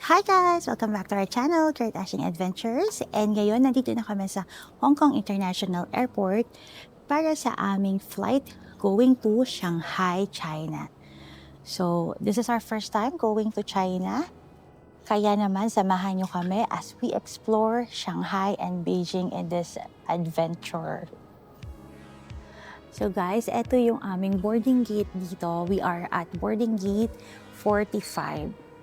Hi guys! Welcome back to our channel, Trade Dashing Adventures. And ngayon, nandito na kami sa Hong Kong International Airport para sa aming flight going to Shanghai, China. So, this is our first time going to China. Kaya naman, samahan nyo kami as we explore Shanghai and Beijing in this adventure. So guys, ito yung aming boarding gate dito. We are at boarding gate 45.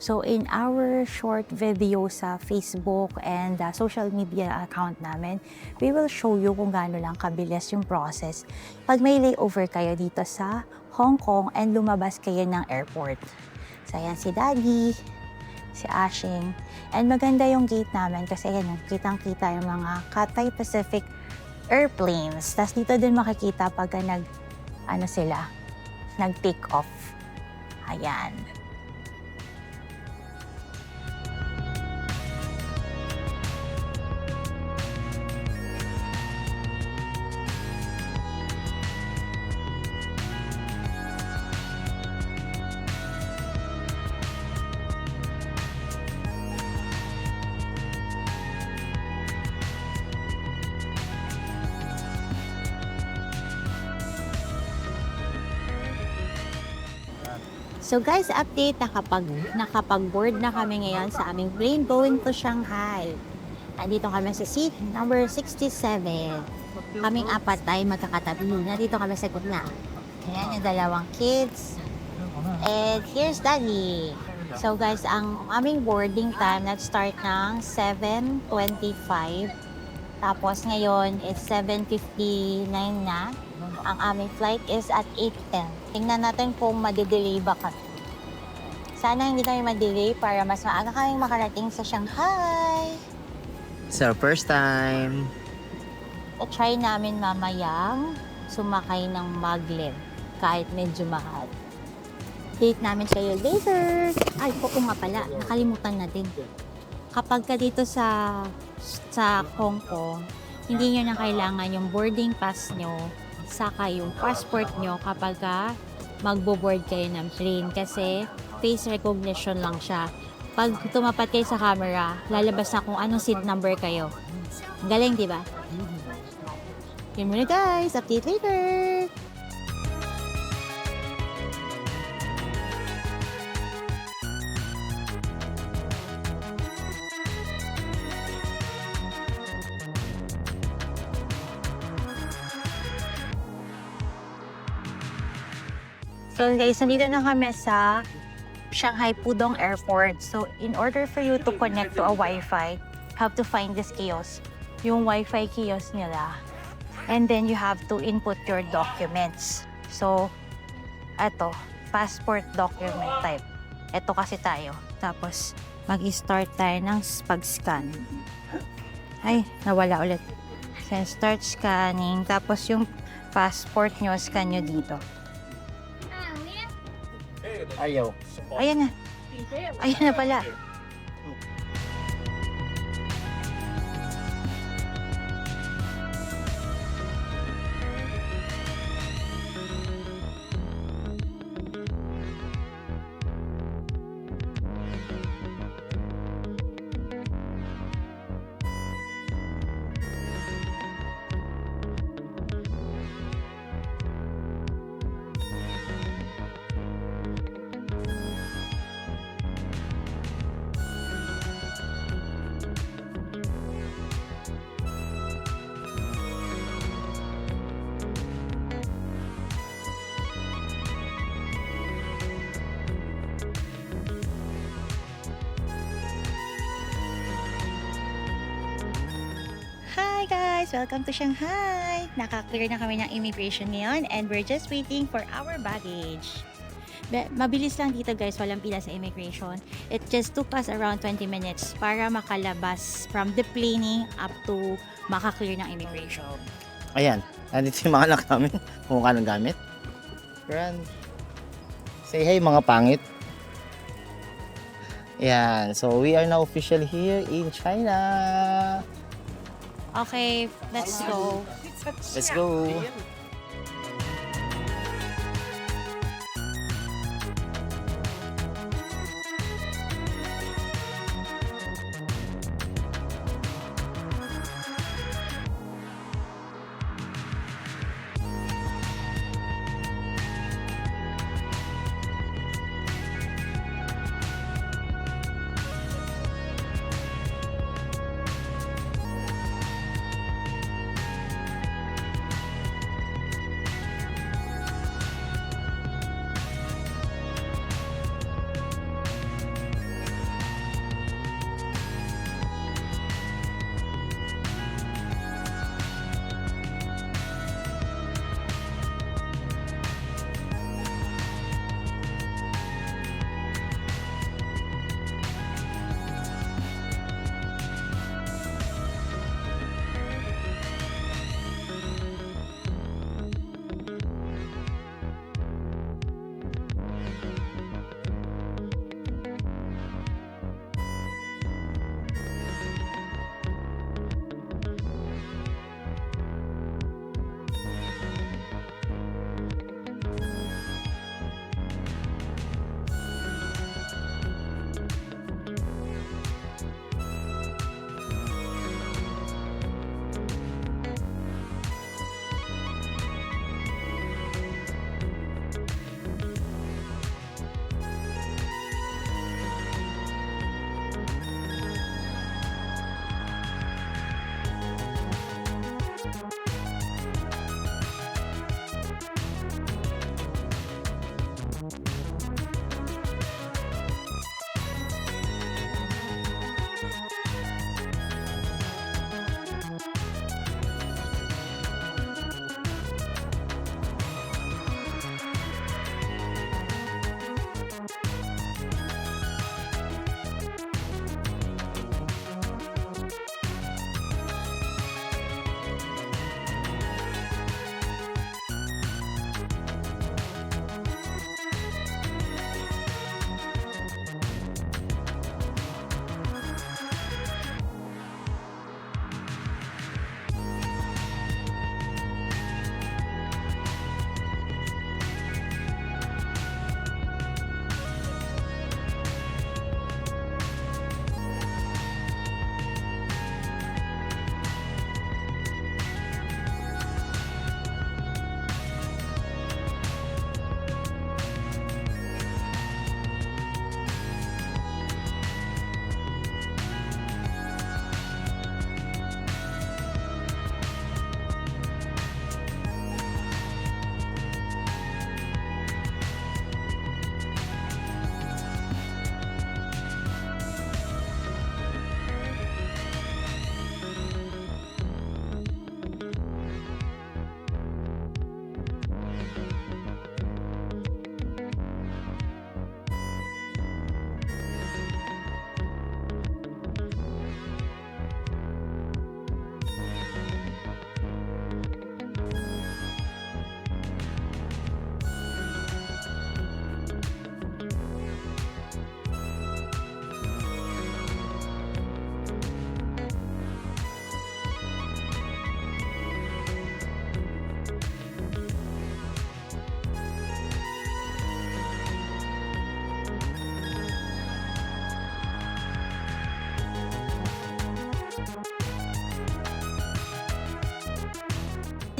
So in our short video sa Facebook and social media account namin, we will show you kung gaano lang kabilis yung process pag may layover kayo dito sa Hong Kong and lumabas kayo ng airport. So ayan si Daddy, si Ashing. And maganda yung gate namin kasi ayan, kitang-kita yung mga Cathay Pacific airplanes. Tapos dito din makikita pag nag-take off. Ayan. So guys, update, nakapag-board na kami ngayon sa aming plane going to Shanghai. Nandito kami sa seat number 67. Kaming apat ay magkakatabi. Nandito kami sa gitna. Ayan yung dalawang kids. And here's Daddy. So guys, ang aming boarding time nag-start ng 7:25. Tapos ngayon is 7:59 na. Ang aming flight is at 8:10. Tingnan natin kung madidelay ba kami. Sana hindi kami madelay para mas maaga kaming makarating sa Shanghai. It's our first time. Try namin mamayang sumakay ng maglev kahit medyo mahal. Date namin kayo later. Ay, oo nga pala. Nakalimutan natin. Kapag ka dito sa Hong Kong, hindi nyo na kailangan yung boarding pass nyo saka yung passport nyo kapag magbo-board kayo ng plane kasi face recognition lang siya. Pag tumapat kayo sa camera, lalabas na kung anong seat number kayo. Galing, di ba? Yun muna guys, update later! So guys, nandito na kami sa Shanghai Pudong Airport. So in order for you to connect to a Wi-Fi, you have to find this kiosk. Yung Wi-Fi kiosk nila. And then you have to input your documents. So, eto, passport document type. Eto kasi tayo. Tapos, mag-start tayo ng pag-scan. Ay, nawala ulit. Then start scanning. Tapos yung passport nyo, scan nyo dito. Ayaw. Ayan na. Ayan na pala. Hi guys! Welcome to Shanghai! Naka-clear na kami ng immigration ngayon and we're just waiting for our baggage. Mabilis lang dito guys, walang pila sa immigration. It just took us around 20 minutes para makalabas from the planing up to maka-clear ng immigration. Ayan. Nandito yung mga anak namin. Kung anong gamit. Grand. Say hi mga pangit. Ayan. So we are now officially here in China. Okay, let's go. Let's go.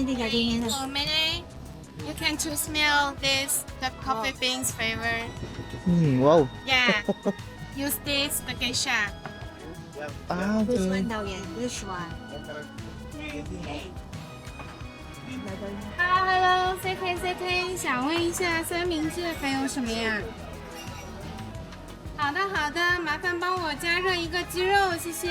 Hindi galing For many, you can to smell this, the coffee beans flavor. Wow. Yeah. Use this, the geisha. Ah, This okay. one daw yan. This one. Hello, CK，想问一下三明治还有什么呀？好的好的，麻烦帮我加热一个鸡肉，谢谢。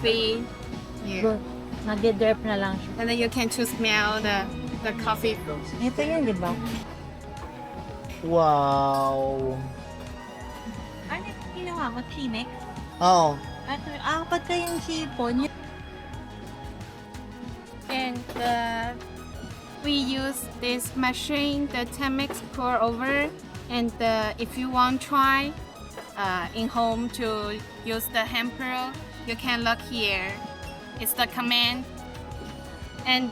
Free. Yeah. Nag-derp na lang siya. And then you can to smell the coffee. Ito yun, di ba? Wow. Ano yung ginawa mo? Chinex? Oo. Apat kayong sipon. And we use this machine, the Chemex pour over. And if you want try in home to use the hamper, you can look here. It's the command. And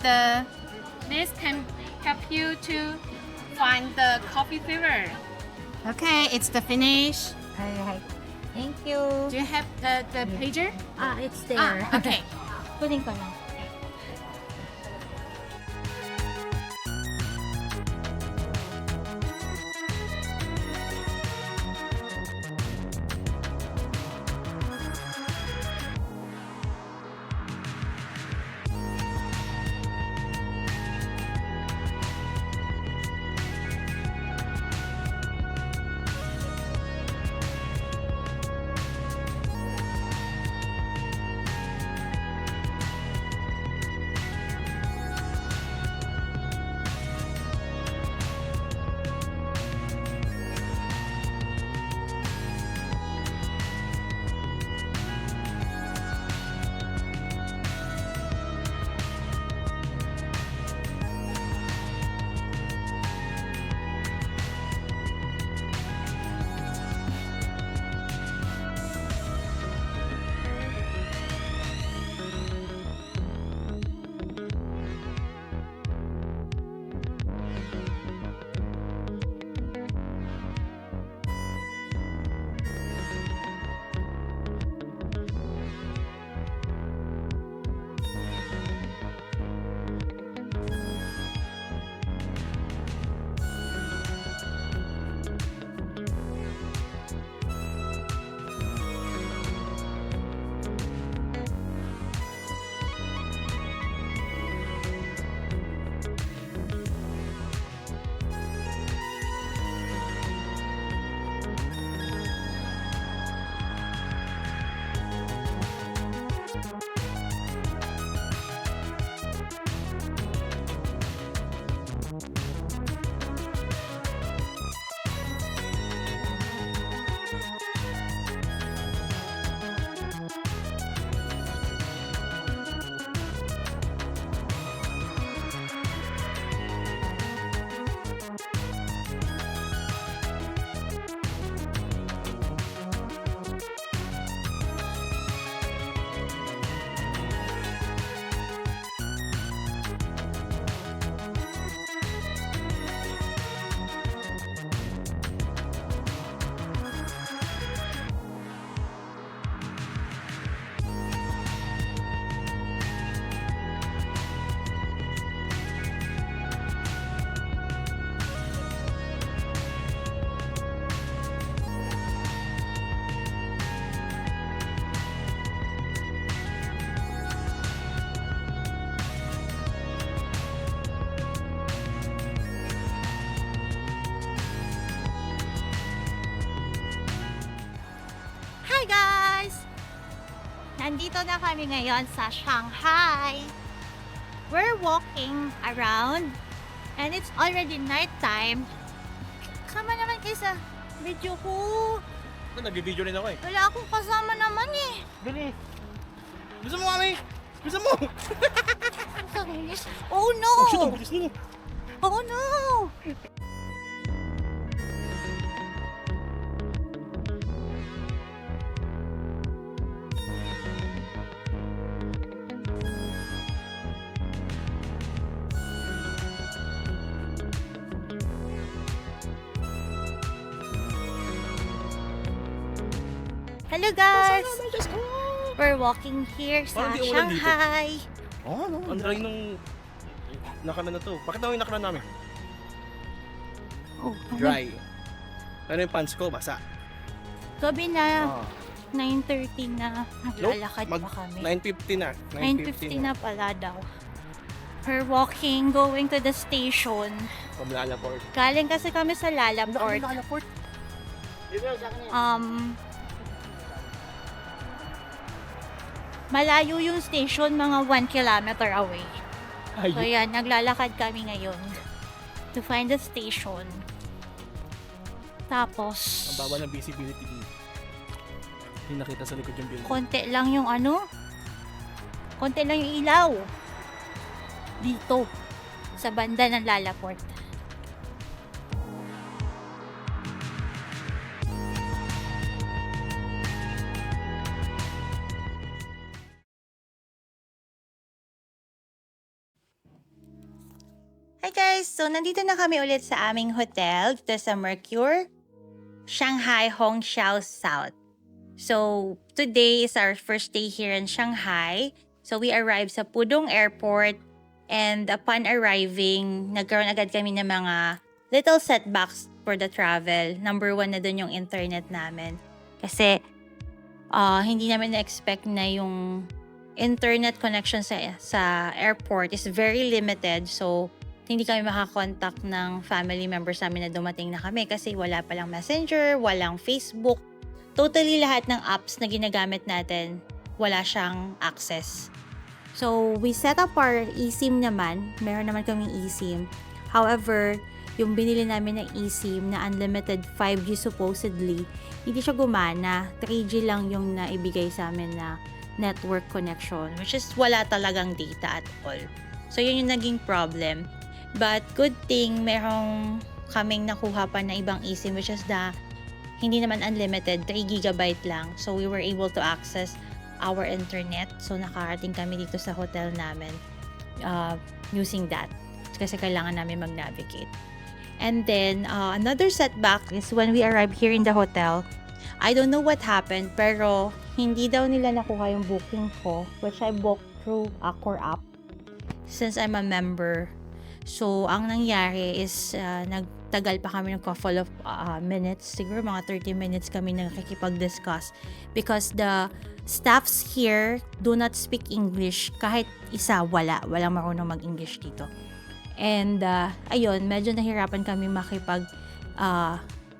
this can help you to find the coffee flavor. Okay, it's the finish. Alright. Thank you. Do you have the pager? It's there. Okay. Kunin ko lang. Nandito na kami ngayon sa Shanghai. We're walking around and it's already nighttime. Sama naman kayo sa video ko. Nag-video rin ako eh. Wala akong kasama naman eh. Bilis! Bisa mo kami! Bisa mo! Oh no! Oh shit, ang bilis nun. Oh no! Hello guys! We're walking here sa Parang di ulan dito. Shanghai. Oo, no. Ang dry nung nakalan na to. Bakit daw yung nakalan namin? Oh, Dry. Ano yung pants ko? Basa. gabi na, Ah. 9:30 na. Naglalakad Mag- pa kami. 9:50 na. 9:50 na pala daw. We're walking, going to the station. Pamlala port. Galing kasi kami sa Lalaport. Malayo yung station, mga 1 kilometer away. So yan, naglalakad kami ngayon to find the station. Tapos, Ang baba ng visibility dito. Hindi nakita sa likod yung building. konti lang yung ano, konti lang yung ilaw. Dito, sa banda ng Lalaport. Hi guys! So, nandito na kami ulit sa aming hotel dito sa Mercure, Shanghai Hongqiao South. So, today is our first day here in Shanghai. So, we arrived sa Pudong Airport and upon arriving, nagkaroon agad kami ng mga little setbacks for the travel. Number one na dun yung internet namin. Kasi, hindi namin na-expect na yung internet connection sa airport is very limited. So, hindi kami makakontakt ng family members namin na dumating na kami kasi wala palang Messenger, walang Facebook. Totally lahat ng apps na ginagamit natin, wala siyang access. So, we set up our eSIM naman. Meron naman kaming eSIM. However, yung binili namin ng eSIM na unlimited 5G supposedly, hindi siya gumana. 3G lang yung naibigay sa amin na network connection, which is wala talagang data at all. So, yun yung naging problem. But good thing, merong kaming nakuha pa na ibang eSIM which is hindi naman unlimited, 3 GB lang. So we were able to access our internet. So nakarating kami dito sa hotel namin using that. Kasi kailangan namin mag-navigate. And then, another setback is when we arrived here in the hotel. I don't know what happened, pero hindi daw nila nakuha yung booking ko, which I booked through Accor app since I'm a member. So, ang nangyari is nagtagal pa kami ng couple of minutes. Siguro mga 30 minutes kami nakikipag-discuss because the staffs here do not speak English. Kahit isa, walang marunong mag-English dito. And, ayun, medyo nahirapan kami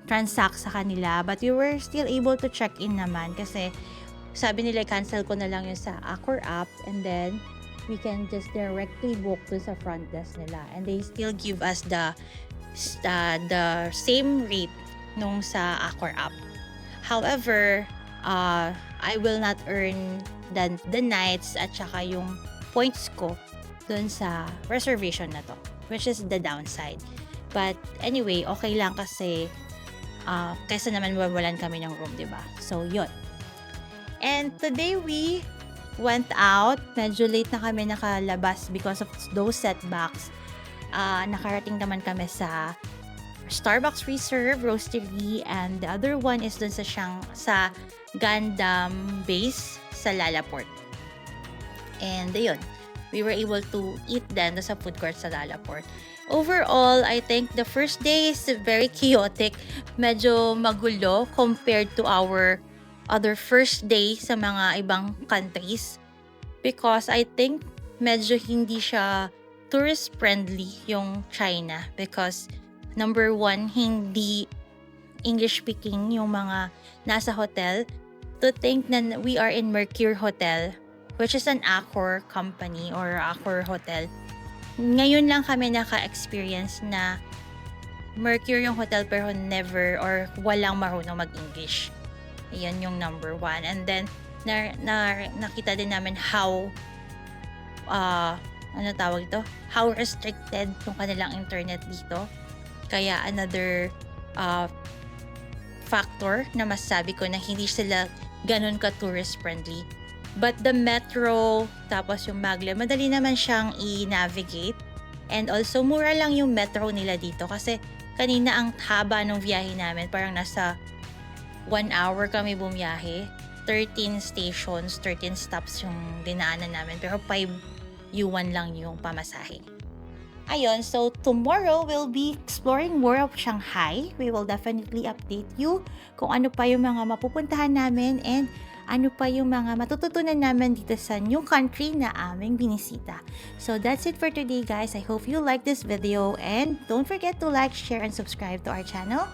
transact sa kanila. But we were still able to check in naman kasi sabi nila, cancel ko na lang yun sa Accor app and then we can just directly book to sa front desk nila. And they still give us the same rate nung sa Accor app. However, I will not earn the nights at saka yung points ko dun sa reservation na to, which is the downside. But anyway, okay lang kasi kaysa naman mawalan kami ng room, diba? So, yun. And today we went out. Medyo late na kami nakalabas because of those setbacks. Nakarating naman kami sa Starbucks Reserve Roastery and the other one is dun sa Gundam Base sa Lalaport. And ayun, we were able to eat then sa food court sa Lalaport. Overall, I think the first day is very chaotic. Medyo magulo compared to our other first day sa mga ibang countries because I think medyo hindi siya tourist friendly yung China because number one, hindi English speaking yung mga nasa hotel to think na we are in Mercure Hotel, which is an Accor company or Accor hotel. Ngayon lang kami naka-experience na Mercure yung hotel pero never or walang marunong mag-English. Ayan yung number 1. And then, nakita din namin how how restricted yung kanilang internet dito. Kaya another factor na masasabi ko na hindi sila ganun ka tourist friendly. But the metro, tapos yung Maglev, madali naman siyang i-navigate. And also, mura lang yung metro nila dito kasi kanina ang haba ng biyahe namin, parang nasa 1 hour kami bumiyahe. 13 stations, 13 stops yung dinaanan namin. Pero 5 yuan lang yung pamasahe. Ayun, so tomorrow we'll be exploring more of Shanghai. We will definitely update you kung ano pa yung mga mapupuntahan namin and ano pa yung mga matututunan namin dito sa new country na aming binisita. So that's it for today, guys. I hope you like this video and don't forget to like, share, and subscribe to our channel.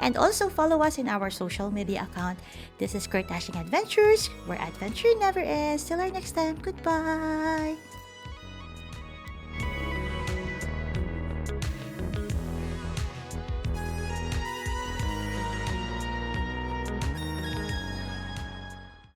And also follow us in our social media account. This is Kurt Dashing Adventures, where adventure never ends. Till our next time, goodbye!